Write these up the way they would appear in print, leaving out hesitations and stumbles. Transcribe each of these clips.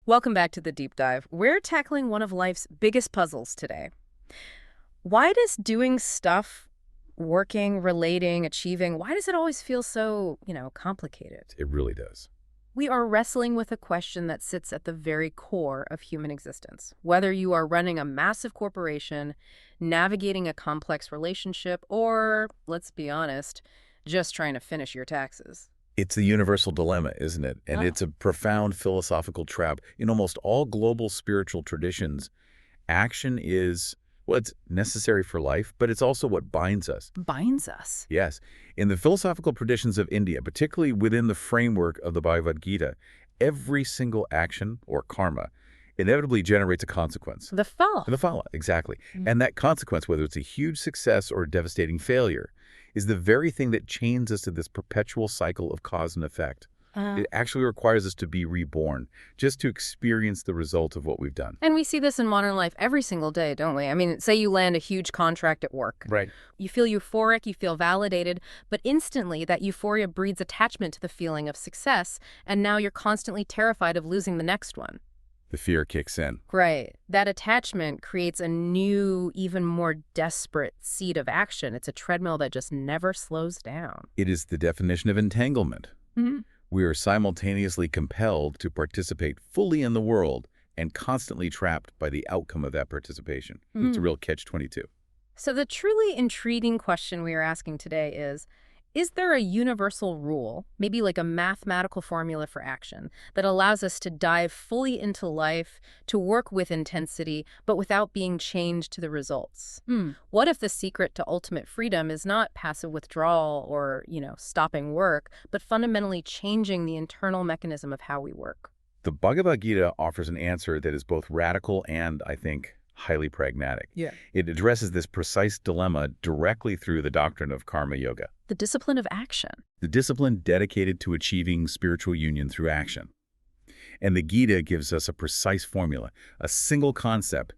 Welcome back to the deep dive. We're tackling one of life's biggest puzzles today. Why does doing stuff, working, relating, achieving, why does it always feel so, complicated? It really does. We are wrestling with a question that sits at the very core of human existence. Whether you are running a massive corporation, navigating a complex relationship, or, let's be honest, just trying to finish your taxes. It's a universal dilemma, isn't it? And it's a profound philosophical trap. In almost all global spiritual traditions, action is what's necessary for life, but it's also what binds us. Binds us? Yes. In the philosophical traditions of India, particularly within the framework of the Bhagavad Gita, every single action, or karma, inevitably generates a consequence. The phala. The phala, exactly. And that consequence, whether it's a huge success or a devastating failure, is the very thing that chains us to this perpetual cycle of cause and effect. It actually requires us to be reborn, just to experience the result of what we've done. And we see this in modern life every single day, don't we? I mean, say you land a huge contract at work. Right. You feel euphoric, you feel validated, but instantly that euphoria breeds attachment to the feeling of success, and now you're constantly terrified of losing the next one. The fear kicks in. Right. That attachment creates a new, even more desperate seed of action. It's a treadmill that just never slows down. It is the definition of entanglement. We are simultaneously compelled to participate fully in the world and constantly trapped by the outcome of that participation. It's a real catch-22. So the truly intriguing question we are asking today is there a universal rule, maybe like a mathematical formula for action, that allows us to dive fully into life, to work with intensity, but without being chained to the results? What if the secret to ultimate freedom is not passive withdrawal or, stopping work, but fundamentally changing the internal mechanism of how we work? The Bhagavad Gita offers an answer that is both radical and, I think, highly pragmatic. Yeah. It addresses this precise dilemma directly through the doctrine of karma yoga. The discipline of action. The discipline dedicated to achieving spiritual union through action. And the Gita gives us a precise formula, a single concept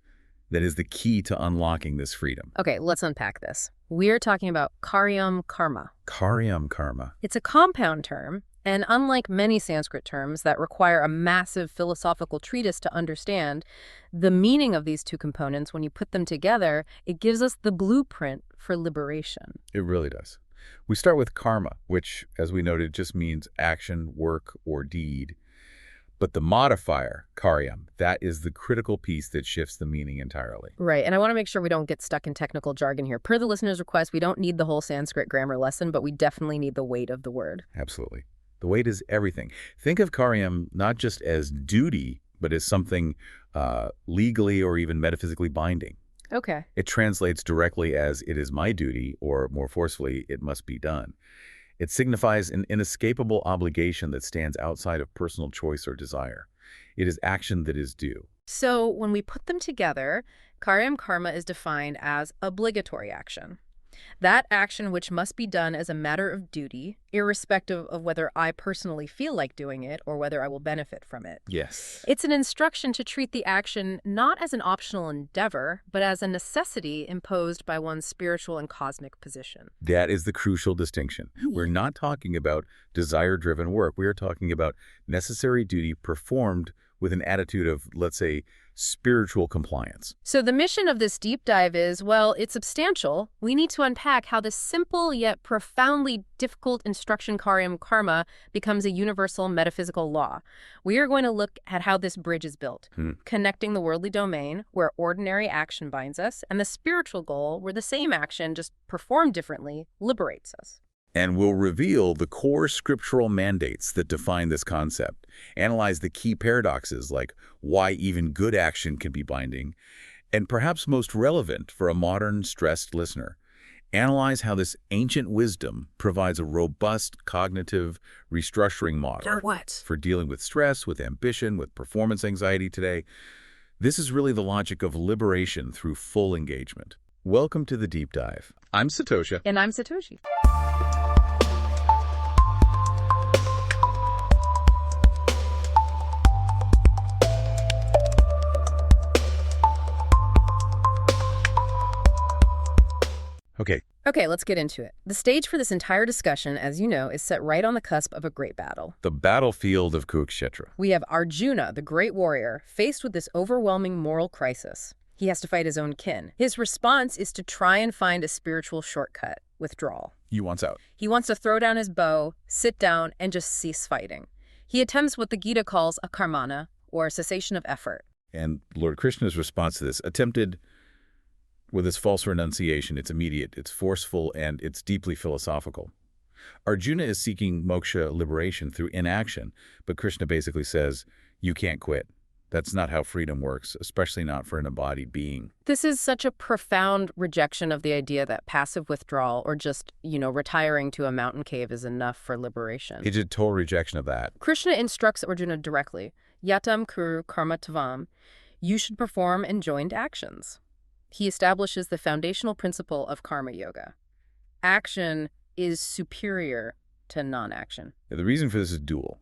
that is the key to unlocking this freedom. Okay, let's unpack this. We're talking about Karyam Karma. Kāryam Karma. It's a compound term, and unlike many Sanskrit terms that require a massive philosophical treatise to understand, the meaning of these two components, when you put them together, it gives us the blueprint for liberation. It really does. We start with karma, which, as we noted, just means action, work, or deed. But the modifier, karyam, that is the critical piece that shifts the meaning entirely. Right, and I want to make sure we don't get stuck in technical jargon here. Per the listener's request, we don't need the whole Sanskrit grammar lesson, but we definitely need the weight of the word. Absolutely. The weight is everything. Think of karyam not just as duty, but as something legally or even metaphysically binding. Okay. It translates directly as it is my duty, or more forcefully, it must be done. It signifies an inescapable obligation that stands outside of personal choice or desire. It is action that is due. So when we put them together, Karyam Karma is defined as obligatory action. That action which must be done as a matter of duty, irrespective of whether I personally feel like doing it or whether I will benefit from it. Yes. It's an instruction to treat the action not as an optional endeavor, but as a necessity imposed by one's spiritual and cosmic position. That is the crucial distinction. We're not talking about desire-driven work. We are talking about necessary duty performed with an attitude of, let's say, spiritual compliance. So the mission of this deep dive is, well, it's substantial. We need to unpack how this simple yet profoundly difficult instruction Karyam Karma becomes a universal metaphysical law. We are going to look at how this bridge is built, connecting the worldly domain, where ordinary action binds us, and the spiritual goal, where the same action, just performed differently, liberates us. And we'll reveal the core scriptural mandates that define this concept, analyze the key paradoxes like why even good action can be binding, and perhaps most relevant for a modern, stressed listener, analyze how this ancient wisdom provides a robust cognitive restructuring model. For what? For dealing with stress, with ambition, with performance anxiety today. This is really the logic of liberation through full engagement. Welcome to the Deep Dive. I'm Satosha. And I'm Satoshi. Okay, Okay, let's get into it. The stage for this entire discussion, as you know, is set right on the cusp of a great battle. The battlefield of Kurukshetra. We have Arjuna, the great warrior, faced with this overwhelming moral crisis. He has to fight his own kin. His response is to try and find a spiritual shortcut, withdrawal. He wants out. He wants to throw down his bow, sit down, and just cease fighting. He attempts what the Gita calls Akarma, or cessation of effort. And Lord Krishna's response to this, attempted with his false renunciation, it's immediate, it's forceful, and it's deeply philosophical. Arjuna is seeking moksha, liberation, through inaction, but Krishna basically says, you can't quit. That's not how freedom works, especially not for an embodied being. This is such a profound rejection of the idea that passive withdrawal or just, retiring to a mountain cave is enough for liberation. It's a total rejection of that. Krishna instructs Arjuna directly, yatam kuru karma tavam, you should perform enjoined actions. He establishes the foundational principle of karma yoga. Action is superior to non-action. The reason for this is dual.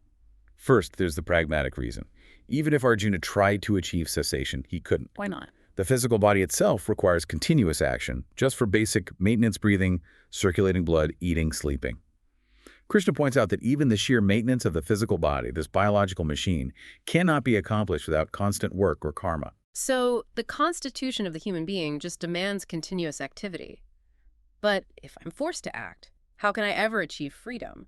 First, there's the pragmatic reason. Even if Arjuna tried to achieve cessation, he couldn't. Why not? The physical body itself requires continuous action, just for basic maintenance breathing, circulating blood, eating, sleeping. Krishna points out that even the sheer maintenance of the physical body, this biological machine, cannot be accomplished without constant work or karma. So the constitution of the human being just demands continuous activity. But if I'm forced to act, how can I ever achieve freedom?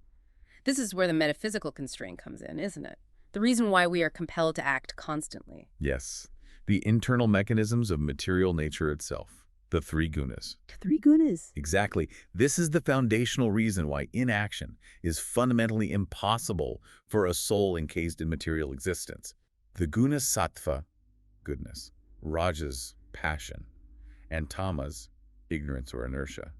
This is where the metaphysical constraint comes in, isn't it? The reason why we are compelled to act constantly. Yes, the internal mechanisms of material nature itself, the three gunas. Three gunas. Exactly. This is the foundational reason why inaction is fundamentally impossible for a soul encased in material existence. The gunas sattva, goodness, rajas, passion, and tamas, ignorance or inertia,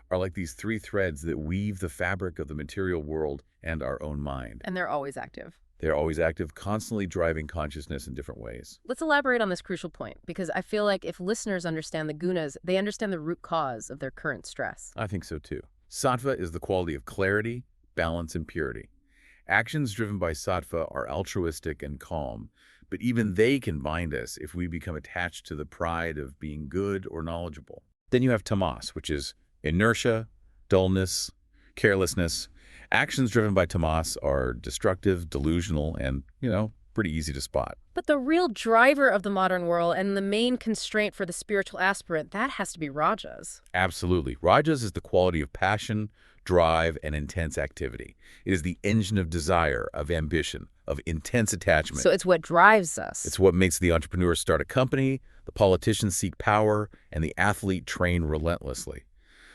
are like these three threads that weave the fabric of the material world and our own mind. And they're always active. They're always active, constantly driving consciousness in different ways. Let's elaborate on this crucial point, because I feel like if listeners understand the gunas, they understand the root cause of their current stress. I think so too. Sattva is the quality of clarity, balance, and purity. Actions driven by sattva are altruistic and calm, but even they can bind us if we become attached to the pride of being good or knowledgeable. Then you have tamas, which is inertia, dullness, carelessness. Actions driven by tamas are destructive, delusional, and, pretty easy to spot. But the real driver of the modern world and the main constraint for the spiritual aspirant, that has to be rajas. Absolutely. Rajas is the quality of passion, drive, and intense activity. It is the engine of desire, of ambition, of intense attachment. So it's what drives us. It's what makes the entrepreneur start a company, the politician seek power, and the athlete train relentlessly.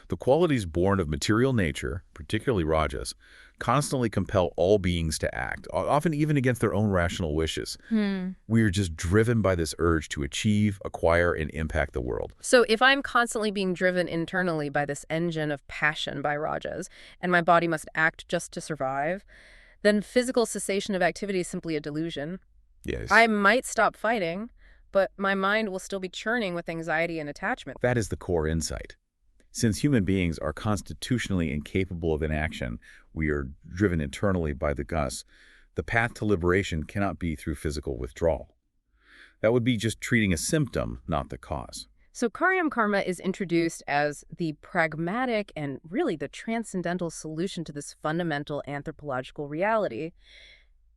The qualities born of material nature, particularly rajas, constantly compel all beings to act, often even against their own rational wishes. We are just driven by this urge to achieve, acquire, and impact the world. So if I'm constantly being driven internally by this engine of passion by rajas, and my body must act just to survive, then physical cessation of activity is simply a delusion. Yes. I might stop fighting, but my mind will still be churning with anxiety and attachment. That is the core insight. Since human beings are constitutionally incapable of inaction, we are driven internally by the gunas. The path to liberation cannot be through physical withdrawal. That would be just treating a symptom, not the cause. So Karyam Karma is introduced as the pragmatic and really the transcendental solution to this fundamental anthropological reality.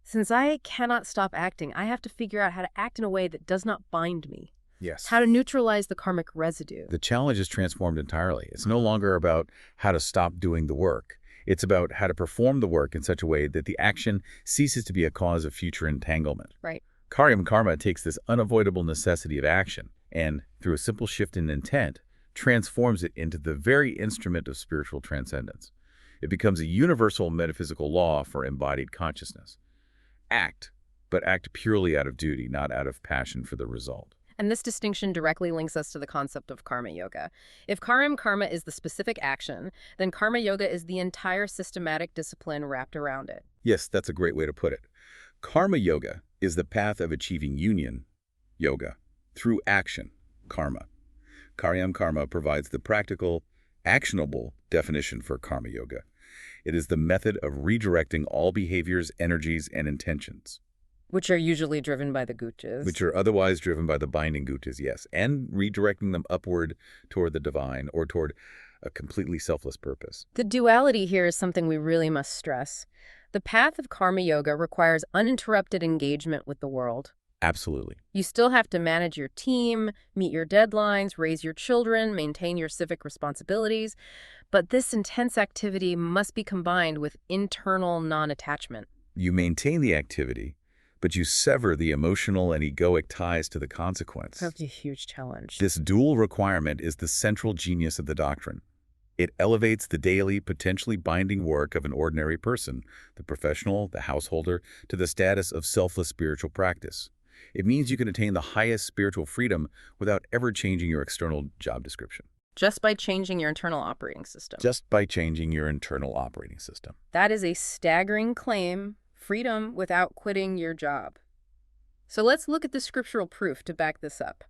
Since I cannot stop acting, I have to figure out how to act in a way that does not bind me. Yes. How to neutralize the karmic residue. The challenge is transformed entirely. It's no longer about how to stop doing the work. It's about how to perform the work in such a way that the action ceases to be a cause of future entanglement. Right. Kāryam Karma takes this unavoidable necessity of action and, through a simple shift in intent, transforms it into the very instrument of spiritual transcendence. It becomes a universal metaphysical law for embodied consciousness. Act, but act purely out of duty, not out of passion for the result. And this distinction directly links us to the concept of karma yoga. If Karyam Karma is the specific action, then karma yoga is the entire systematic discipline wrapped around it. Yes, that's a great way to put it. Karma yoga is the path of achieving union, yoga, through action, karma. Kāryam Karma provides the practical, actionable definition for karma yoga. It is the method of redirecting all behaviors, energies, and intentions. Which are usually driven by the gunas. Which are otherwise driven by the binding gunas, yes, and redirecting them upward toward the divine or toward a completely selfless purpose. The duality here is something we really must stress. The path of karma yoga requires uninterrupted engagement with the world. Absolutely. You still have to manage your team, meet your deadlines, raise your children, maintain your civic responsibilities, but this intense activity must be combined with internal non-attachment. You maintain the activity, but you sever the emotional and egoic ties to the consequence. That's a huge challenge. This dual requirement is the central genius of the doctrine. It elevates the daily, potentially binding work of an ordinary person, the professional, the householder, to the status of selfless spiritual practice. It means you can attain the highest spiritual freedom without ever changing your external job description. Just by changing your internal operating system. Just by changing your internal operating system. That is a staggering claim, freedom without quitting your job. So let's look at the scriptural proof to back this up.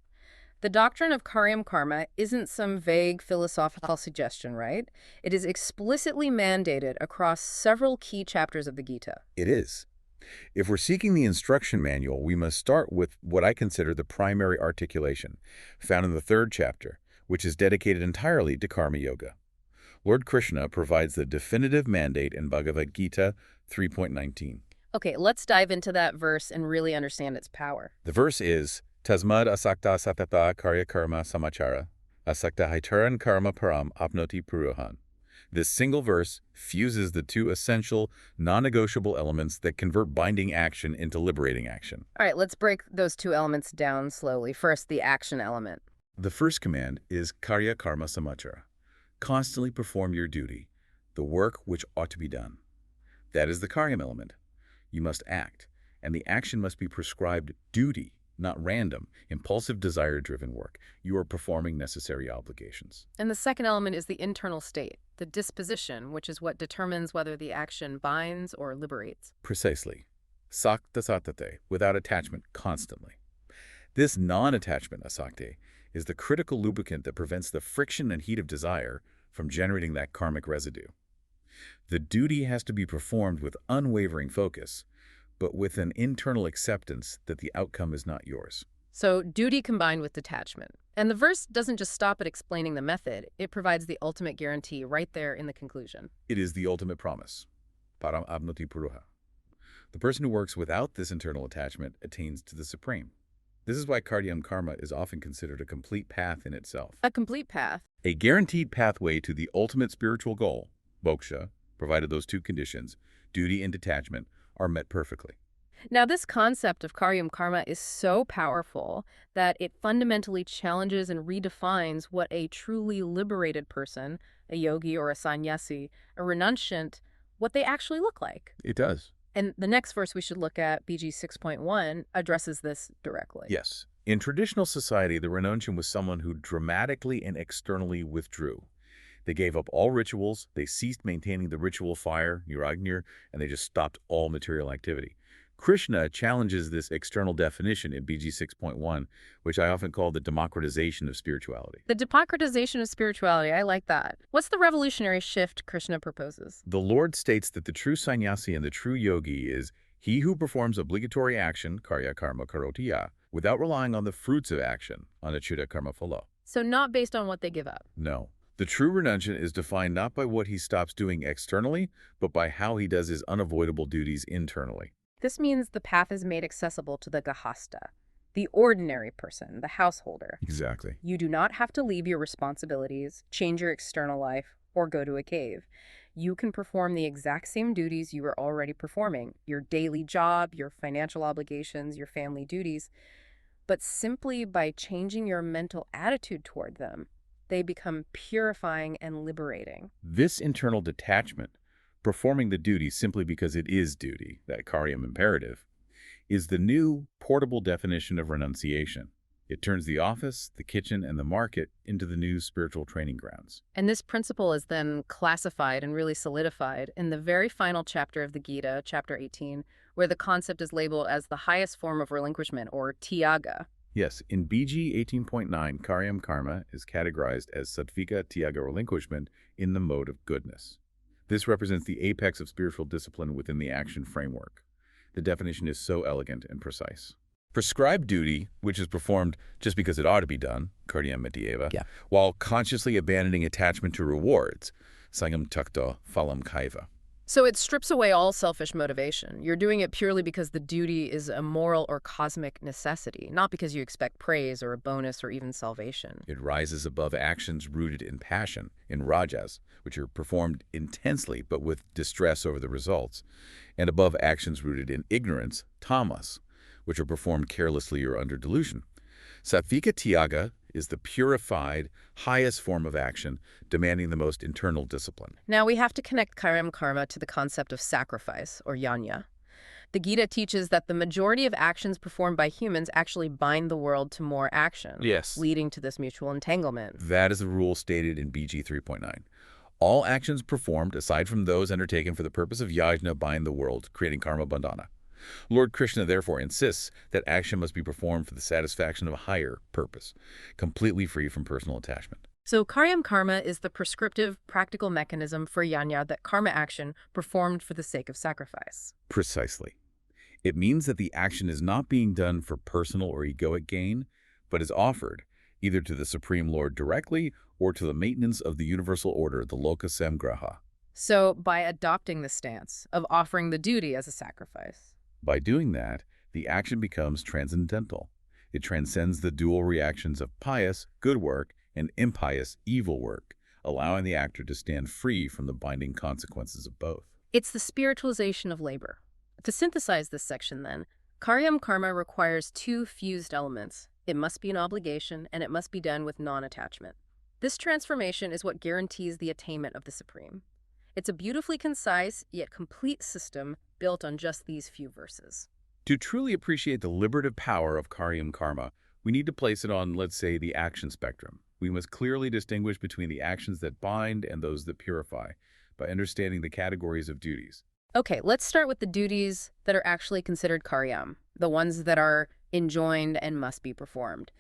The doctrine of Karyam Karma isn't some vague philosophical suggestion, right? It is explicitly mandated across several key chapters of the Gita. It is. If we're seeking the instruction manual, we must start with what I consider the primary articulation, found in the 3rd chapter, which is dedicated entirely to karma yoga. Lord Krishna provides the definitive mandate in Bhagavad Gita 3.19. Okay, let's dive into that verse and really understand its power. The verse is, Tasmad asakta satata karya karma samachara, asakta haitaran karma param apnoti puruhan. This single verse fuses the two essential, non-negotiable elements that convert binding action into liberating action. All right, let's break those two elements down slowly. First, the action element. The first command is Karya Karma Samachara. Constantly perform your duty, the work which ought to be done. That is the Karyam element. You must act, and the action must be prescribed duty, not random, impulsive, desire-driven work. You are performing necessary obligations. And the second element is the internal state, the disposition, which is what determines whether the action binds or liberates. Precisely. Sakta satate, without attachment, constantly. This non-attachment asakte is the critical lubricant that prevents the friction and heat of desire from generating that karmic residue. The duty has to be performed with unwavering focus, but with an internal acceptance that the outcome is not yours. So duty combined with detachment. And the verse doesn't just stop at explaining the method, it provides the ultimate guarantee right there in the conclusion. It is the ultimate promise. Param abnoti puruha. The person who works without this internal attachment attains to the supreme. This is why Kāryam Karma is often considered a complete path in itself. A complete path. A guaranteed pathway to the ultimate spiritual goal, Moksha, provided those two conditions, duty and detachment, are met perfectly. Now, this concept of Karyam Karma is so powerful that it fundamentally challenges and redefines what a truly liberated person, a yogi or a sannyasi, a renunciant, what they actually look like. It does. And the next verse we should look at, BG 6.1, addresses this directly. Yes. In traditional society, the renunciant was someone who dramatically and externally withdrew. They gave up all rituals, they ceased maintaining the ritual fire, Yuragnir, and they just stopped all material activity. Krishna challenges this external definition in BG 6.1, which I often call the democratization of spirituality. The democratization of spirituality, I like that. What's the revolutionary shift Krishna proposes? The Lord states that the true sannyasi and the true yogi is he who performs obligatory action, Karya Karma Karotiya, without relying on the fruits of action, Chitta Karma Phala. So not based on what they give up. No. The true renunciant is defined not by what he stops doing externally, but by how he does his unavoidable duties internally. This means the path is made accessible to the Gahasta, the ordinary person, the householder. Exactly. You do not have to leave your responsibilities, change your external life, or go to a cave. You can perform the exact same duties you are already performing, your daily job, your financial obligations, your family duties, but simply by changing your mental attitude toward them, they become purifying and liberating. This internal detachment, performing the duty simply because it is duty, that Karyam imperative, is the new, portable definition of renunciation. It turns the office, the kitchen, and the market into the new spiritual training grounds. And this principle is then classified and really solidified in the very final chapter of the Gita, chapter 18, where the concept is labeled as the highest form of relinquishment, or tyaga. Yes, in BG 18.9, Kāryam Karma is categorized as sattvika tyaga relinquishment in the mode of goodness. This represents the apex of spiritual discipline within the action framework. The definition is so elegant and precise. Prescribed duty, which is performed just because it ought to be done, Karyam Karma, Yeah. while consciously abandoning attachment to rewards, Sangam Tukta Phalam Kaiva. So it strips away all selfish motivation. You're doing it purely because the duty is a moral or cosmic necessity, not because you expect praise or a bonus or even salvation. It rises above actions rooted in passion, in rajas, which are performed intensely but with distress over the results, and above actions rooted in ignorance, tamas, which are performed carelessly or under delusion. Sattvika Tyaga is the purified, highest form of action, demanding the most internal discipline. Now we have to connect Karyam Karma to the concept of sacrifice, or yajna. The Gita teaches that the majority of actions performed by humans actually bind the world to more action, Yes. leading to this mutual entanglement. That is the rule stated in BG 3.9. All actions performed, aside from those undertaken for the purpose of yajna, bind the world, creating karma bandhana. Lord Krishna therefore insists that action must be performed for the satisfaction of a higher purpose, completely free from personal attachment. So Karyam Karma is the prescriptive, practical mechanism for yajna, that karma action performed for the sake of sacrifice. Precisely. It means that the action is not being done for personal or egoic gain, but is offered either to the Supreme Lord directly or to the maintenance of the universal order, the Loka Samgraha. So by adopting the stance of offering the duty as a sacrifice. By doing that, the action becomes transcendental. It transcends the dual reactions of pious, good work, and impious, evil work, allowing the actor to stand free from the binding consequences of both. It's the spiritualization of labor. To synthesize this section then, Karyam Karma requires two fused elements. It must be an obligation, and it must be done with non-attachment. This transformation is what guarantees the attainment of the Supreme. It's a beautifully concise, yet complete system built on just these few verses. To truly appreciate the liberative power of Karyam Karma, we need to place it on, let's say, the action spectrum. We must clearly distinguish between the actions that bind and those that purify by understanding the categories of duties. Okay, let's start with the duties that are actually considered karyam, the ones that are enjoined and must be performed.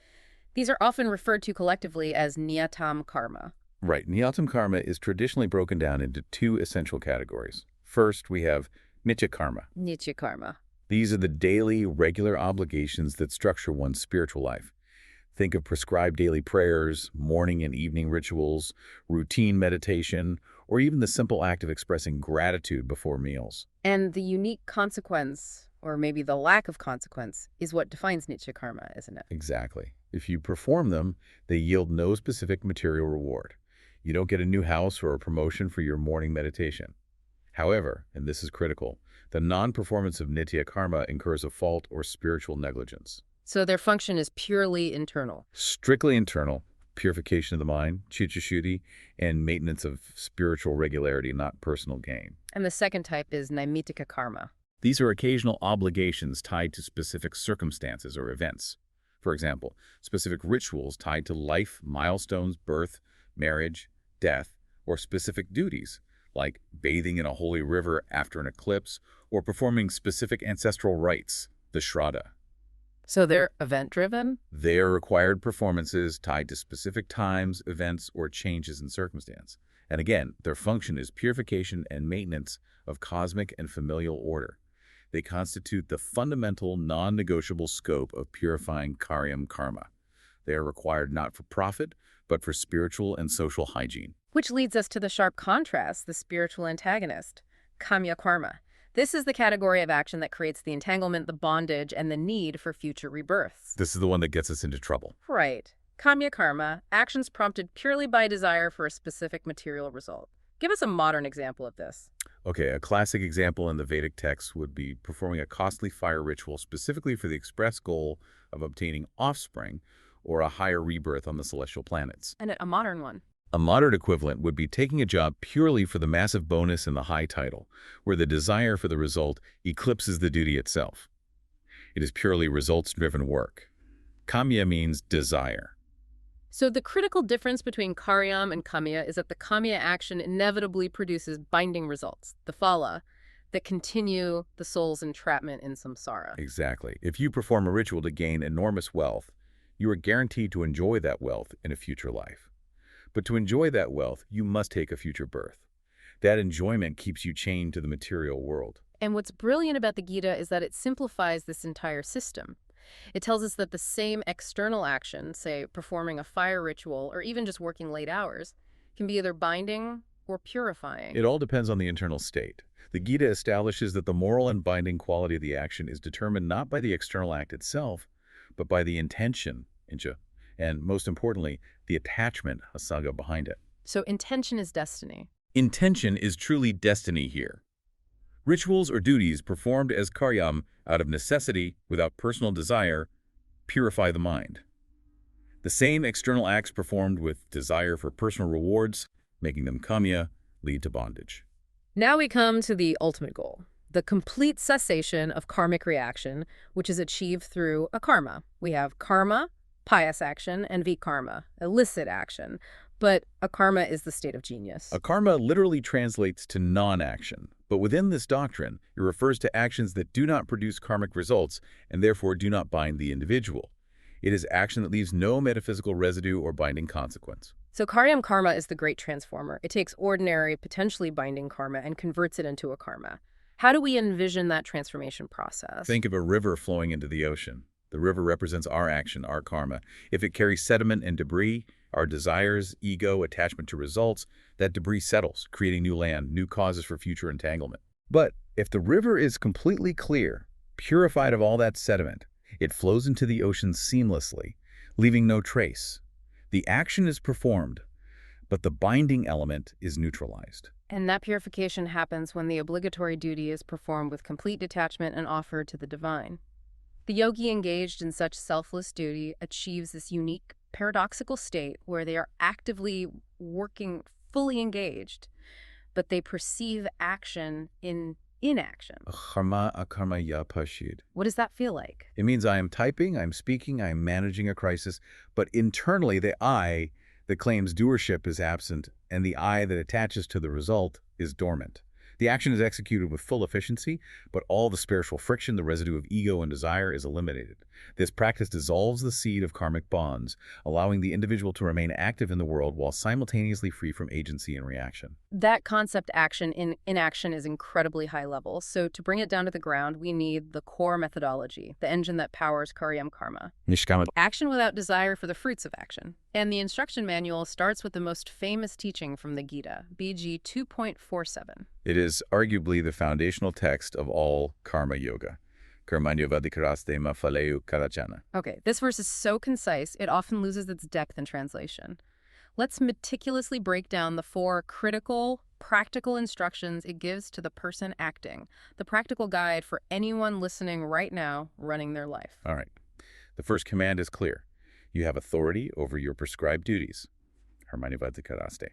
These are often referred to collectively as niyatam karma. Right. Niyatam karma is traditionally broken down into two essential categories. First, we have nitya karma. Nitya karma. These are the daily, regular obligations that structure one's spiritual life. Think of prescribed daily prayers, morning and evening rituals, routine meditation, or even the simple act of expressing gratitude before meals. And the unique consequence, or maybe the lack of consequence, is what defines nitya karma, isn't it? Exactly. If you perform them, they yield no specific material reward. You don't get a new house or a promotion for your morning meditation. However, and this is critical, the non-performance of nitya karma incurs a fault or spiritual negligence. So their function is purely internal. Strictly internal, purification of the mind, Chitta Shuddhi, and maintenance of spiritual regularity, not personal gain. And the second type is naimittika karma. These are occasional obligations tied to specific circumstances or events. For example, specific rituals tied to life, milestones, birth, marriage, death, or specific duties, like bathing in a holy river after an eclipse or performing specific ancestral rites, the shraddha. So they're event-driven? They are required performances tied to specific times, events, or changes in circumstance. And again, their function is purification and maintenance of cosmic and familial order. They constitute the fundamental, non-negotiable scope of purifying Karyam Karma. They are required not for profit, but for spiritual and social hygiene. Which leads us to the sharp contrast, the spiritual antagonist, Kāryam Karma. This is the category of action that creates the entanglement, the bondage, and the need for future rebirths. This is the one that gets us into trouble. Right. Kāryam Karma, actions prompted purely by desire for a specific material result. Give us a modern example of this. Okay, a classic example in the Vedic texts would be performing a costly fire ritual specifically for the express goal of obtaining offspring or a higher rebirth on the celestial planets. And a modern one. A modern equivalent would be taking a job purely for the massive bonus and the high title, where the desire for the result eclipses the duty itself. It is purely results-driven work. Kamya means desire. So the critical difference between Karyam and Kamya is that the Kamya action inevitably produces binding results, the phala, that continue the soul's entrapment in samsara. Exactly. If you perform a ritual to gain enormous wealth, you are guaranteed to enjoy that wealth in a future life. But to enjoy that wealth, you must take a future birth. That enjoyment keeps you chained to the material world. And what's brilliant about the Gita is that it simplifies this entire system. It tells us that the same external action, say performing a fire ritual or even just working late hours, can be either binding or purifying. It all depends on the internal state. The Gita establishes that the moral and binding quality of the action is determined not by the external act itself, but by the intention, inja, and most importantly, the attachment, asaga, behind it. So intention is destiny. Intention is truly destiny here. Rituals or duties performed as karyam out of necessity without personal desire purify the mind. The same external acts performed with desire for personal rewards, making them kamya, lead to bondage. Now we come to the ultimate goal, the complete cessation of karmic reaction, which is achieved through akarma. We have karma, pious action, and vikarma, illicit action. But akarma is the state of genius. Akarma literally translates to non-action, but within this doctrine, it refers to actions that do not produce karmic results and therefore do not bind the individual. It is action that leaves no metaphysical residue or binding consequence. So Karyam Karma is the great transformer. It takes ordinary, potentially binding karma and converts it into a karma. How do we envision that transformation process? Think of a river flowing into the ocean. The river represents our action, our karma. If it carries sediment and debris, our desires, ego, attachment to results, that debris settles, creating new land, new causes for future entanglement. But if the river is completely clear, purified of all that sediment, it flows into the ocean seamlessly, leaving no trace. The action is performed, but the binding element is neutralized. And that purification happens when the obligatory duty is performed with complete detachment and offered to the divine. The yogi engaged in such selfless duty achieves this unique, paradoxical state where they are actively working, fully engaged, but they perceive action in inaction. Akarma, akarma ya pashid. What does that feel like? It means I am typing, I'm speaking, I'm managing a crisis, but internally the I that claims doership is absent and the I that attaches to the result is dormant. The action is executed with full efficiency, but all the spiritual friction, the residue of ego and desire, is eliminated. This practice dissolves the seed of karmic bonds, allowing the individual to remain active in the world while simultaneously free from agency and reaction. That concept action in inaction is incredibly high level. So to bring it down to the ground, we need the core methodology, the engine that powers Karyam Karma. Nishkama. Action without desire for the fruits of action. And the instruction manual starts with the most famous teaching from the Gita, BG 2.47. It is arguably the foundational text of all karma yoga. Karmanyavadikaraste mafaleu karachana. Okay, this verse is so concise, it often loses its depth in translation. Let's meticulously break down the 4 critical, practical instructions it gives to the person acting, the practical guide for anyone listening right now running their life. All right. The first command is clear. You have authority over your prescribed duties. Karmanyavadikaraste.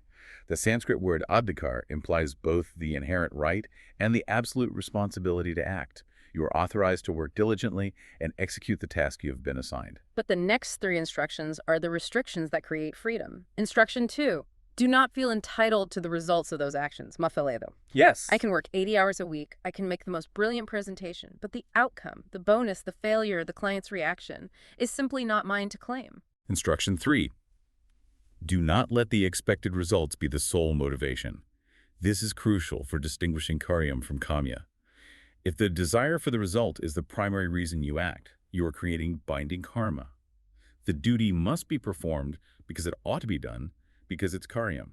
The Sanskrit word adhikar implies both the inherent right and the absolute responsibility to act. You are authorized to work diligently and execute the task you have been assigned. But the next 3 instructions are the restrictions that create freedom. Instruction 2, do not feel entitled to the results of those actions. Mafaledo. Yes. I can work 80 hours a week, I can make the most brilliant presentation, but the outcome, the bonus, the failure, the client's reaction, is simply not mine to claim. Instruction 3. Do not let the expected results be the sole motivation. This is crucial for distinguishing karyam from kamya. If the desire for the result is the primary reason you act, you are creating binding karma. The duty must be performed because it ought to be done, because it's karyam,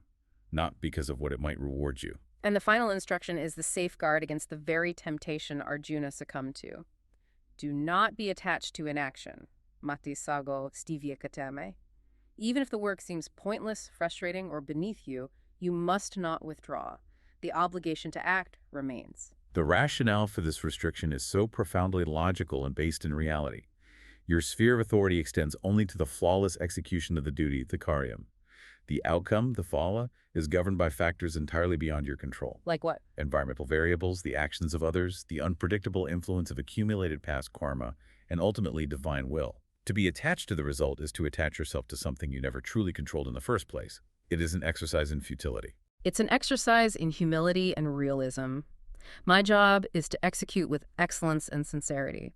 not because of what it might reward you. And the final instruction is the safeguard against the very temptation Arjuna succumbed to. Do not be attached to inaction. Mati sago stivya katame. Even if the work seems pointless, frustrating, or beneath you, you must not withdraw. The obligation to act remains. The rationale for this restriction is so profoundly logical and based in reality. Your sphere of authority extends only to the flawless execution of the duty, the karyam. The outcome, the phala, is governed by factors entirely beyond your control. Like what? Environmental variables, the actions of others, the unpredictable influence of accumulated past karma, and ultimately divine will. To be attached to the result is to attach yourself to something you never truly controlled in the first place. It is an exercise in futility. It's an exercise in humility and realism. My job is to execute with excellence and sincerity.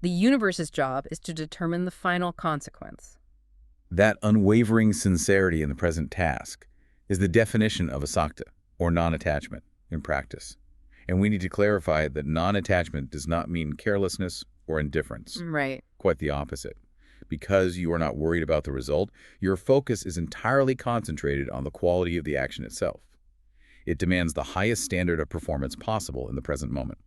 The universe's job is to determine the final consequence. That unwavering sincerity in the present task is the definition of asakta, or non-attachment, in practice. And we need to clarify that non-attachment does not mean carelessness or indifference. Right. Quite the opposite. Because you are not worried about the result, your focus is entirely concentrated on the quality of the action itself. It demands the highest standard of performance possible in the present moment.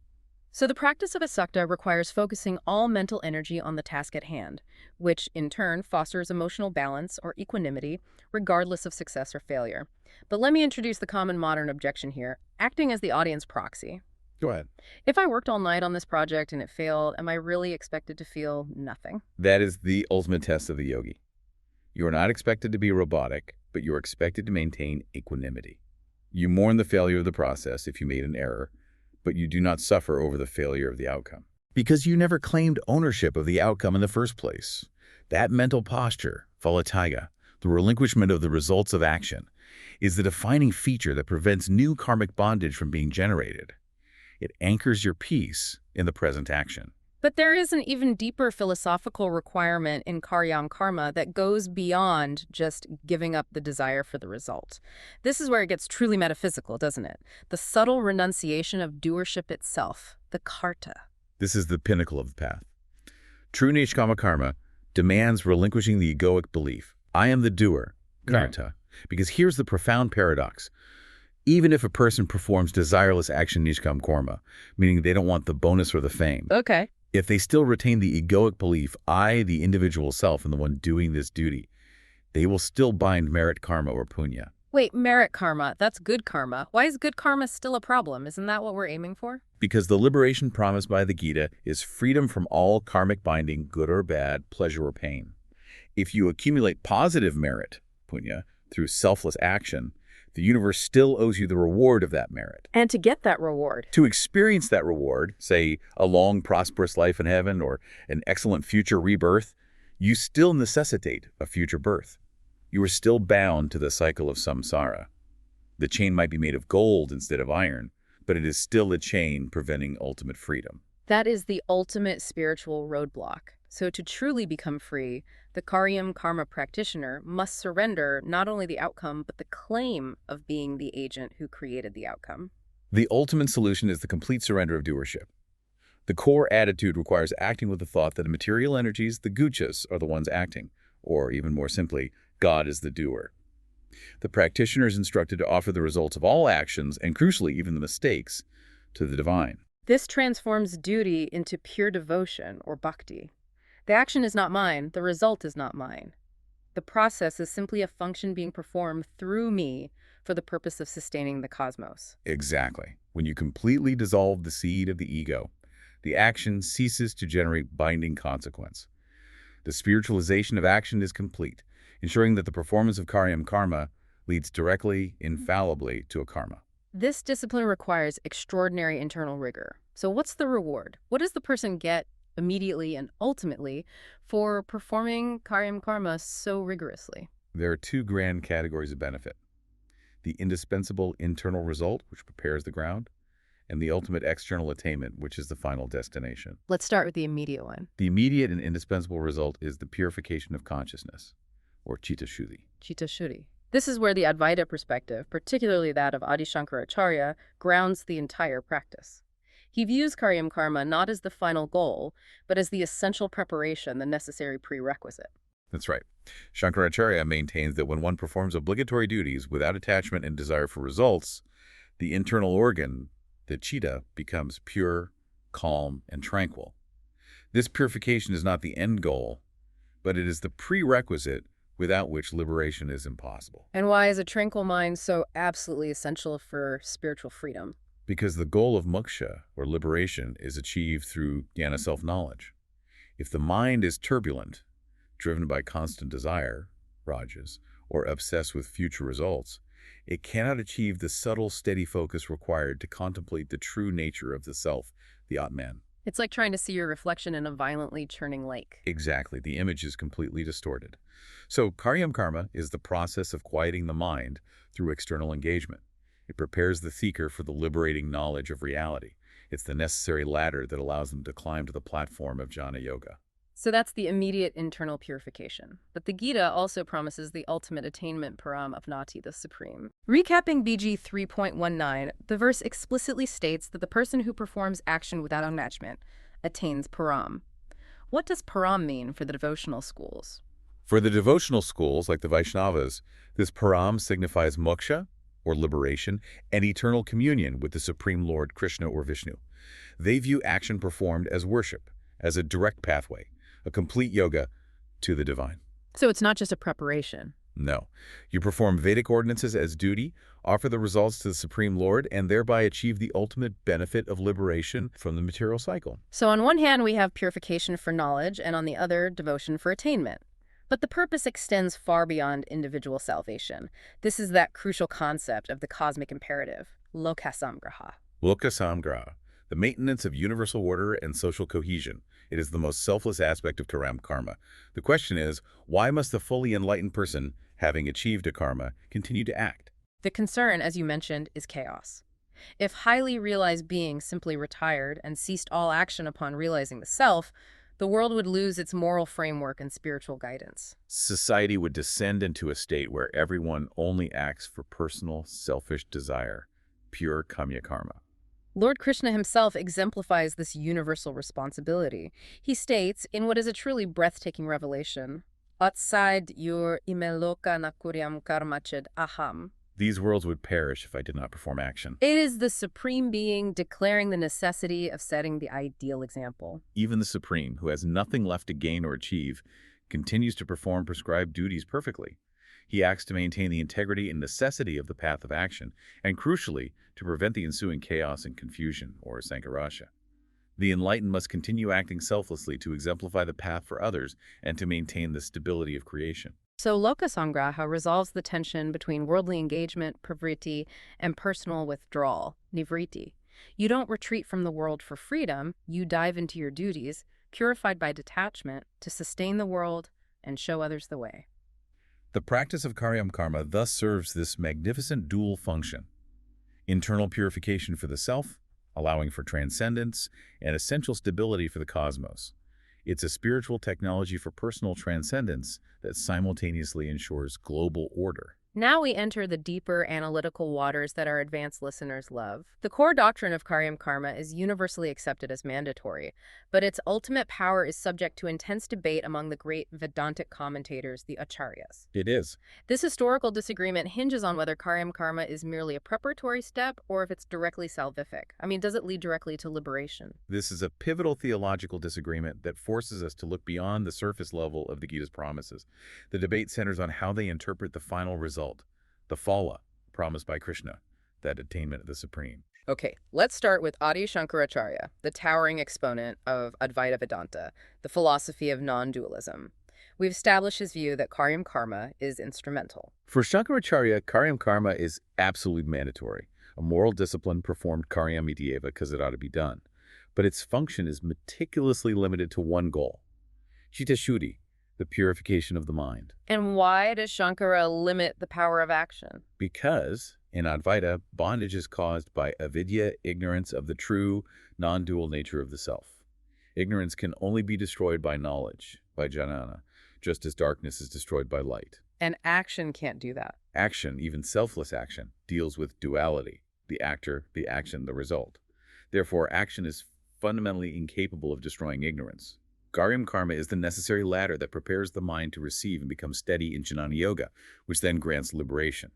So the practice of asakta requires focusing all mental energy on the task at hand, which in turn fosters emotional balance or equanimity, regardless of success or failure. But let me introduce the common modern objection here, acting as the audience proxy. Go ahead. If I worked all night on this project and it failed, am I really expected to feel nothing? That is the ultimate test of the yogi. You are not expected to be robotic, but you are expected to maintain equanimity. You mourn the failure of the process if you made an error, but you do not suffer over the failure of the outcome. Because you never claimed ownership of the outcome in the first place. That mental posture, phalataiga, the relinquishment of the results of action, is the defining feature that prevents new karmic bondage from being generated. It anchors your peace in the present action. But there is an even deeper philosophical requirement in Karyam Karma that goes beyond just giving up the desire for the result. This is where it gets truly metaphysical, doesn't it? The subtle renunciation of doership itself, the karta. This is the pinnacle of the path. True Nishkama Karma demands relinquishing the egoic belief, I am the doer, karta. Because here's the profound paradox. Even if a person performs desireless action Nishkama Karma, meaning they don't want the bonus or the fame, Okay. if they still retain the egoic belief, I, the individual self, am the one doing this duty, they will still bind merit karma or punya. Wait, merit karma, that's good karma. Why is good karma still a problem? Isn't that what we're aiming for? Because the liberation promised by the Gita is freedom from all karmic binding, good or bad, pleasure or pain. If you accumulate positive merit, punya, through selfless action, the universe still owes you the reward of that merit. And to get that reward. To experience that reward, say a long, prosperous life in heaven or an excellent future rebirth, you still necessitate a future birth. You are still bound to the cycle of samsara. The chain might be made of gold instead of iron, but it is still a chain preventing ultimate freedom. That is the ultimate spiritual roadblock. So to truly become free, the Kāryam Karma practitioner must surrender not only the outcome, but the claim of being the agent who created the outcome. The ultimate solution is the complete surrender of doership. The core attitude requires acting with the thought that the material energies, the guchas, are the ones acting, or even more simply, God is the doer. The practitioner is instructed to offer the results of all actions, and crucially even the mistakes, to the divine. This transforms duty into pure devotion, or bhakti. The action is not mine, the result is not mine. The process is simply a function being performed through me for the purpose of sustaining the cosmos. Exactly. When you completely dissolve the seed of the ego, the action ceases to generate binding consequence. The spiritualization of action is complete, ensuring that the performance of Kāryam Karma leads directly, infallibly, to a karma. This discipline requires extraordinary internal rigor. So what's the reward? What does the person get immediately and ultimately for performing Kāryam Karma so rigorously? There are two grand categories of benefit. The indispensable internal result, which prepares the ground, and the ultimate external attainment, which is the final destination. Let's start with the immediate one. The immediate and indispensable result is the purification of consciousness, or Chitta Shuddhi. Chitta Shuddhi. This is where the Advaita perspective, particularly that of Adi Shankaracharya, grounds the entire practice. He views Kāryam Karma not as the final goal, but as the essential preparation, the necessary prerequisite. That's right. Shankaracharya maintains that when one performs obligatory duties without attachment and desire for results, the internal organ, the chitta, becomes pure, calm, and tranquil. This purification is not the end goal, but it is the prerequisite without which liberation is impossible. And why is a tranquil mind so absolutely essential for spiritual freedom? Because the goal of moksha, or liberation, is achieved through jnana self-knowledge. If the mind is turbulent, driven by constant desire, rajas, or obsessed with future results, it cannot achieve the subtle, steady focus required to contemplate the true nature of the self, the Atman. It's like trying to see your reflection in a violently churning lake. Exactly. The image is completely distorted. So Kāryam Karma is the process of quieting the mind through external engagement. It prepares the seeker for the liberating knowledge of reality. It's the necessary ladder that allows them to climb to the platform of jnana yoga. So that's the immediate internal purification. But the Gita also promises the ultimate attainment param of Nati, the supreme. Recapping BG 3.19, the verse explicitly states that the person who performs action without attachment, attains param. What does param mean for the devotional schools? For the devotional schools, like the Vaishnavas, this param signifies moksha, or liberation, and eternal communion with the Supreme Lord Krishna or Vishnu. They view action performed as worship, as a direct pathway, a complete yoga to the divine. So it's not just a preparation. No. You perform Vedic ordinances as duty, offer the results to the Supreme Lord, and thereby achieve the ultimate benefit of liberation from the material cycle. So on one hand, we have purification for knowledge, and on the other, devotion for attainment. But the purpose extends far beyond individual salvation. This is that crucial concept of the cosmic imperative, lokasamgraha. Lokasamgraha, the maintenance of universal order and social cohesion. It is the most selfless aspect of Karyam Karma. The question is, why must the fully enlightened person, having achieved a karma, continue to act? The concern, as you mentioned, is chaos. If highly realized beings simply retired and ceased all action upon realizing the self, the world would lose its moral framework and spiritual guidance. Society would descend into a state where everyone only acts for personal, selfish desire, pure Kāryam Karma. Lord Krishna himself exemplifies this universal responsibility. He states, in what is a truly breathtaking revelation, outside your imeloka na Kāryam Karma chid aham. These worlds would perish if I did not perform action. It is the Supreme Being declaring the necessity of setting the ideal example. Even the Supreme, who has nothing left to gain or achieve, continues to perform prescribed duties perfectly. He acts to maintain the integrity and necessity of the path of action, and crucially, to prevent the ensuing chaos and confusion, or sankarasha. The enlightened must continue acting selflessly to exemplify the path for others and to maintain the stability of creation. So lokasangraha resolves the tension between worldly engagement, pravritti, and personal withdrawal, nivritti. You don't retreat from the world for freedom, you dive into your duties, purified by detachment, to sustain the world and show others the way. The practice of Kāryam Karma thus serves this magnificent dual function: internal purification for the self, allowing for transcendence, and essential stability for the cosmos. It's a spiritual technology for personal transcendence that simultaneously ensures global order. Now we enter the deeper analytical waters that our advanced listeners love. The core doctrine of Kāryam Karma is universally accepted as mandatory, but its ultimate power is subject to intense debate among the great Vedantic commentators, the Acharyas. It is. This historical disagreement hinges on whether Kāryam Karma is merely a preparatory step or if it's directly salvific. I mean, does it lead directly to liberation? This is a pivotal theological disagreement that forces us to look beyond the surface level of the Gita's promises. The debate centers on how they interpret the final result, the phala promised by Krishna, that attainment of the Supreme. Okay, let's start with Adi Shankaracharya, the towering exponent of Advaita Vedanta, the philosophy of non-dualism. We've established his view that Kāryam Karma is instrumental. For Shankaracharya, Kāryam Karma is absolutely mandatory, a moral discipline performed Kāryam ityeva because it ought to be done. But its function is meticulously limited to one goal: Chitta Shuddhi, the purification of the mind. And why does Shankara limit the power of action? Because, in Advaita, bondage is caused by avidya, ignorance of the true, non-dual nature of the self. Ignorance can only be destroyed by knowledge, by jnana, just as darkness is destroyed by light. And action can't do that. Action, even selfless action, deals with duality: the actor, the action, the result. Therefore, action is fundamentally incapable of destroying ignorance. Kāryam Karma is the necessary ladder that prepares the mind to receive and become steady in Jnana Yoga, which then grants liberation.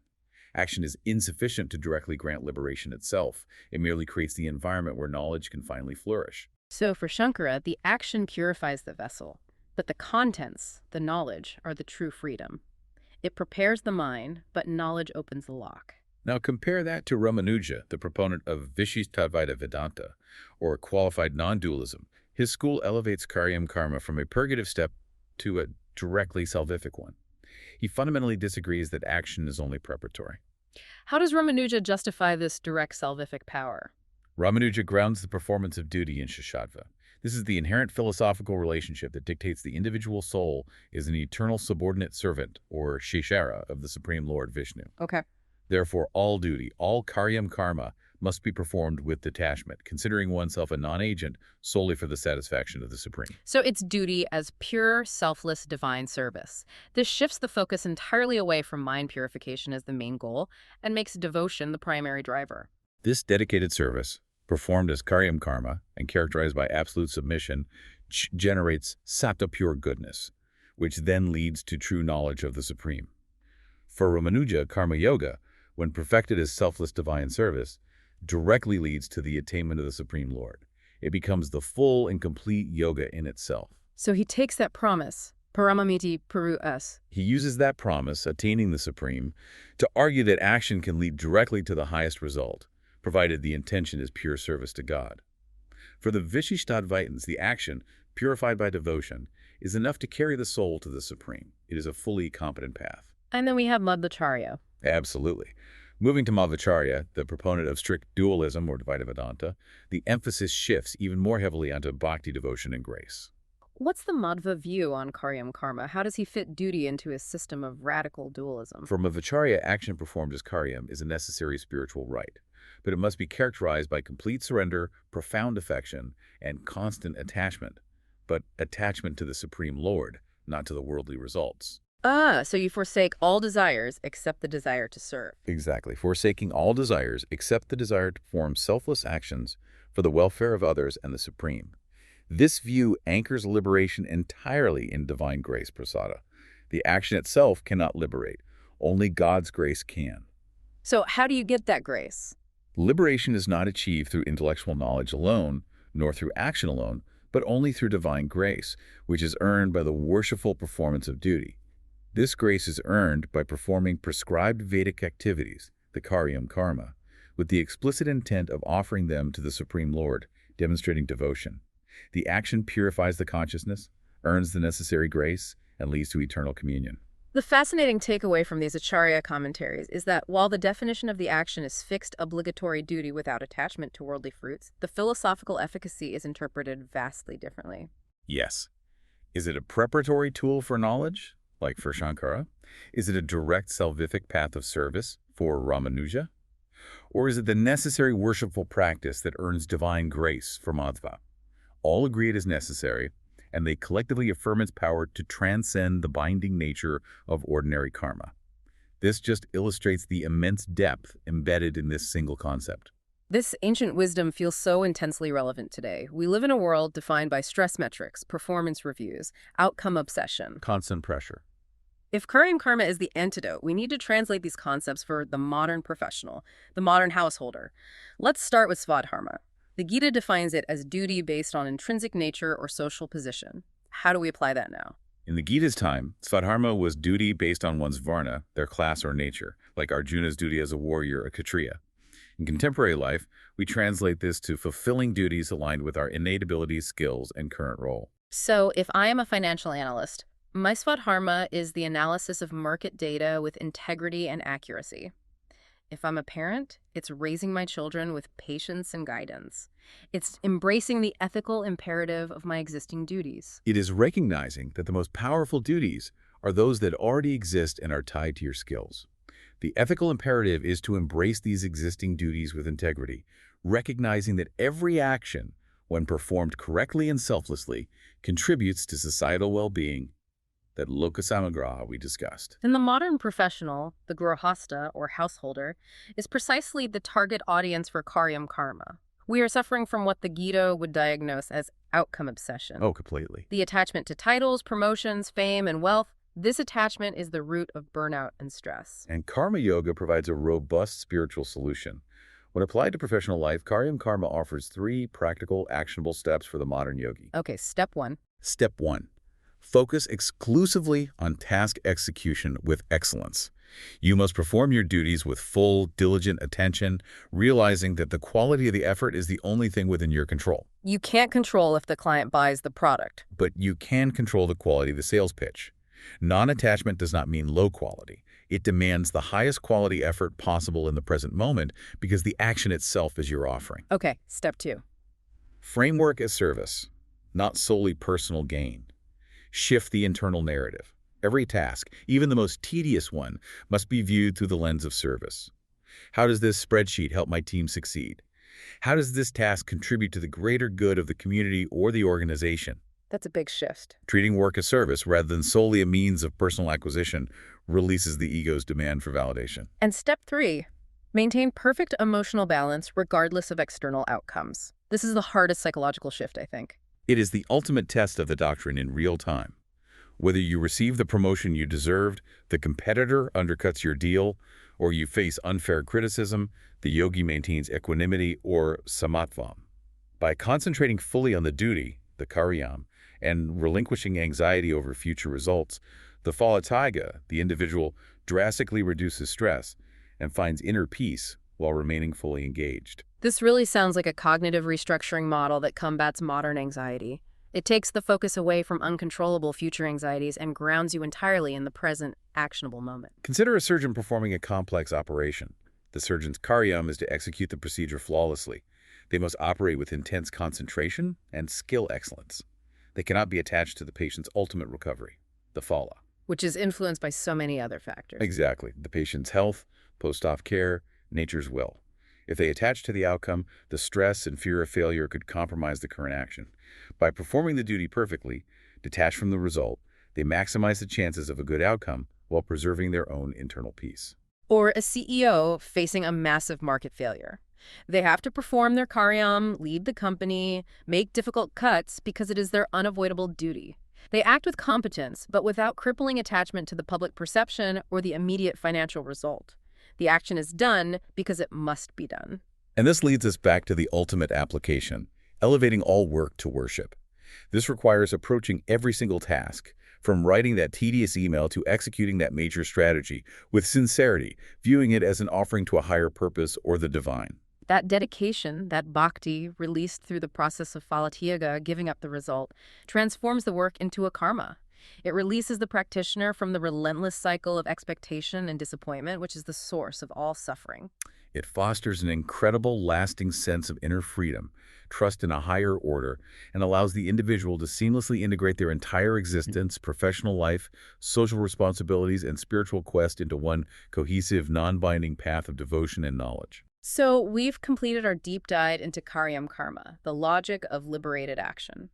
Action is insufficient to directly grant liberation itself. It merely creates the environment where knowledge can finally flourish. So for Shankara, the action purifies the vessel, but the contents, the knowledge, are the true freedom. It prepares the mind, but knowledge opens the lock. Now compare that to Ramanuja, the proponent of Vishishtadvaita Vedanta, or qualified non-dualism. His school elevates Kāryam Karma from a purgative step to a directly salvific one. He fundamentally disagrees that action is only preparatory. How does Ramanuja justify this direct salvific power? Ramanuja grounds the performance of duty in Shashadva. This is the inherent philosophical relationship that dictates the individual soul is an eternal subordinate servant, or Sheshara, of the Supreme Lord Vishnu. Okay. Therefore, all duty, all Kāryam Karma, must be performed with detachment, considering oneself a non-agent solely for the satisfaction of the Supreme. So it's duty as pure, selfless, divine service. This shifts the focus entirely away from mind purification as the main goal and makes devotion the primary driver. This dedicated service, performed as Karyam Karma and characterized by absolute submission, generates sattva pure goodness, which then leads to true knowledge of the Supreme. For Ramanuja, Karma Yoga, when perfected as selfless divine service, directly leads to the attainment of the Supreme Lord. It becomes the full and complete yoga in itself. So he takes that promise, paramamiti puru us. He uses that promise, attaining the Supreme, to argue that action can lead directly to the highest result, provided the intention is pure service to God. For the Vishishtadvaitins, the action, purified by devotion, is enough to carry the soul to the Supreme. It is a fully competent path. And then we have Madhvacharya. Absolutely. Moving to Madhvacharya, the proponent of strict dualism or Dvaita Vedanta, the emphasis shifts even more heavily onto bhakti, devotion, and grace. What's the Madhva view on Karyam Karma? How does he fit duty into his system of radical dualism? For Madhvacharya, action performed as Karyam is a necessary spiritual rite, but it must be characterized by complete surrender, profound affection, and constant attachment. But attachment to the Supreme Lord, not to the worldly results. So you forsake all desires except the desire to serve. Exactly. Forsaking all desires except the desire to perform selfless actions for the welfare of others and the Supreme. This view anchors liberation entirely in divine grace, prasada. The action itself cannot liberate. Only God's grace can. So how do you get that grace? Liberation is not achieved through intellectual knowledge alone, nor through action alone, but only through divine grace, which is earned by the worshipful performance of duty. This grace is earned by performing prescribed Vedic activities, the Kāryam Karma, with the explicit intent of offering them to the Supreme Lord, demonstrating devotion. The action purifies the consciousness, earns the necessary grace, and leads to eternal communion. The fascinating takeaway from these Acharya commentaries is that while the definition of the action is fixed obligatory duty without attachment to worldly fruits, the philosophical efficacy is interpreted vastly differently. Yes. Is it a preparatory tool for knowledge, like for Shankara? Is it a direct salvific path of service for Ramanuja? Or is it the necessary worshipful practice that earns divine grace for Madhva? All agree it is necessary, and they collectively affirm its power to transcend the binding nature of ordinary karma. This just illustrates the immense depth embedded in this single concept. This ancient wisdom feels so intensely relevant today. We live in a world defined by stress metrics, performance reviews, outcome obsession. Constant pressure. If Karyam Karma is the antidote, we need to translate these concepts for the modern professional, the modern householder. Let's start with Svadharma. The Gita defines it as duty based on intrinsic nature or social position. How do we apply that now? In the Gita's time, Svadharma was duty based on one's varna, their class or nature, like Arjuna's duty as a warrior, a Kshatriya. In contemporary life, we translate this to fulfilling duties aligned with our innate abilities, skills, and current role. So if I am a financial analyst, my Svadharma is the analysis of market data with integrity and accuracy. If I'm a parent, it's raising my children with patience and guidance. It's embracing the ethical imperative of my existing duties. It is recognizing that the most powerful duties are those that already exist and are tied to your skills. The ethical imperative is to embrace these existing duties with integrity, recognizing that every action, when performed correctly and selflessly, contributes to societal well-being, that lokasamagraha we discussed. And the modern professional, the grahasta or householder, is precisely the target audience for Karyam Karma. We are suffering from what the Gita would diagnose as outcome obsession. Oh, completely. The attachment to titles, promotions, fame, and wealth. This attachment is the root of burnout and stress. And Karma Yoga provides a robust spiritual solution. When applied to professional life, Karyam Karma offers 3 practical, actionable steps for the modern yogi. Okay, step 1. Step 1. Focus exclusively on task execution with excellence. You must perform your duties with full, diligent attention, realizing that the quality of the effort is the only thing within your control. You can't control if the client buys the product. But you can control the quality of the sales pitch. Non-attachment does not mean low quality. It demands the highest quality effort possible in the present moment because the action itself is your offering. Okay, step 2. Framework as service, not solely personal gain. Shift the internal narrative. Every task, even the most tedious one, must be viewed through the lens of service. How does this spreadsheet help my team succeed? How does this task contribute to the greater good of the community or the organization? That's a big shift. Treating work as service rather than solely a means of personal acquisition releases the ego's demand for validation. And step 3. Maintain perfect emotional balance regardless of external outcomes. This is the hardest psychological shift, I think. It is the ultimate test of the doctrine in real time. Whether you receive the promotion you deserved, the competitor undercuts your deal, or you face unfair criticism, the yogi maintains equanimity or samatvam. By concentrating fully on the duty, the karyam, and relinquishing anxiety over future results, the phalataiga, the individual, drastically reduces stress and finds inner peace while remaining fully engaged. This really sounds like a cognitive restructuring model that combats modern anxiety. It takes the focus away from uncontrollable future anxieties and grounds you entirely in the present, actionable moment. Consider a surgeon performing a complex operation. The surgeon's karyam is to execute the procedure flawlessly. They must operate with intense concentration and skill excellence. They cannot be attached to the patient's ultimate recovery, the phala. Which is influenced by so many other factors. Exactly. The patient's health, post-op care, nature's will. If they attach to the outcome, the stress and fear of failure could compromise the current action. By performing the duty perfectly, detached from the result, they maximize the chances of a good outcome while preserving their own internal peace. Or a CEO facing a massive market failure. They have to perform their karyam, lead the company, make difficult cuts because it is their unavoidable duty. They act with competence, but without crippling attachment to the public perception or the immediate financial result. The action is done because it must be done. And this leads us back to the ultimate application, elevating all work to worship. This requires approaching every single task, from writing that tedious email to executing that major strategy, with sincerity, viewing it as an offering to a higher purpose or the divine. That dedication, that bhakti, released through the process of phalatyaga, giving up the result, transforms the work into a karma. It releases the practitioner from the relentless cycle of expectation and disappointment, which is the source of all suffering. It fosters an incredible, lasting sense of inner freedom, trust in a higher order, and allows the individual to seamlessly integrate their entire existence, professional life, social responsibilities, and spiritual quest into one cohesive, non-binding path of devotion and knowledge. So we've completed our deep dive into Karyam Karma, the logic of liberated action.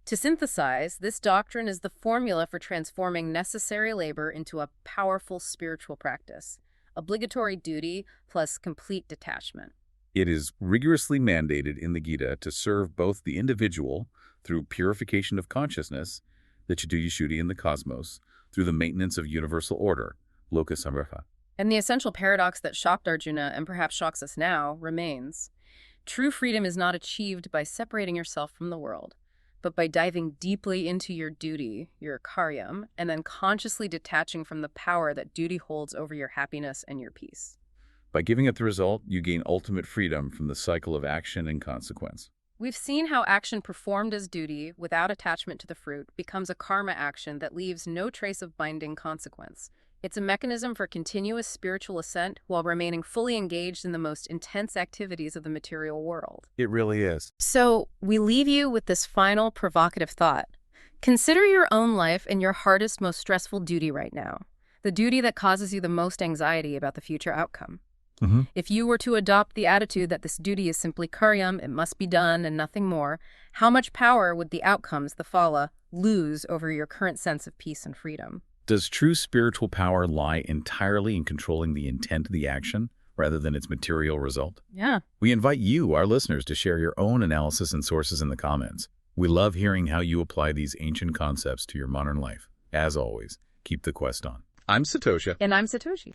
To synthesize, this doctrine is the formula for transforming necessary labor into a powerful spiritual practice. Obligatory duty plus complete detachment. It is rigorously mandated in the Gita to serve both the individual through purification of consciousness, the Chitta Shuddhi in the cosmos, through the maintenance of universal order, loka samraha. And the essential paradox that shocked Arjuna and perhaps shocks us now remains. True freedom is not achieved by separating yourself from the world, but by diving deeply into your duty, your karyam, and then consciously detaching from the power that duty holds over your happiness and your peace. By giving up the result, you gain ultimate freedom from the cycle of action and consequence. We've seen how action performed as duty, without attachment to the fruit, becomes a karma action that leaves no trace of binding consequence. It's a mechanism for continuous spiritual ascent while remaining fully engaged in the most intense activities of the material world. It really is. So, we leave you with this final provocative thought. Consider your own life and your hardest, most stressful duty right now, the duty that causes you the most anxiety about the future outcome. If you were to adopt the attitude that this duty is simply karyam, it must be done and nothing more, how much power would the outcomes, the phala, lose over your current sense of peace and freedom? Does true spiritual power lie entirely in controlling the intent of the action rather than its material result? Yeah. We invite you, our listeners, to share your own analysis and sources in the comments. We love hearing how you apply these ancient concepts to your modern life. As always, keep the quest on. I'm Satosha. And I'm Satoshi.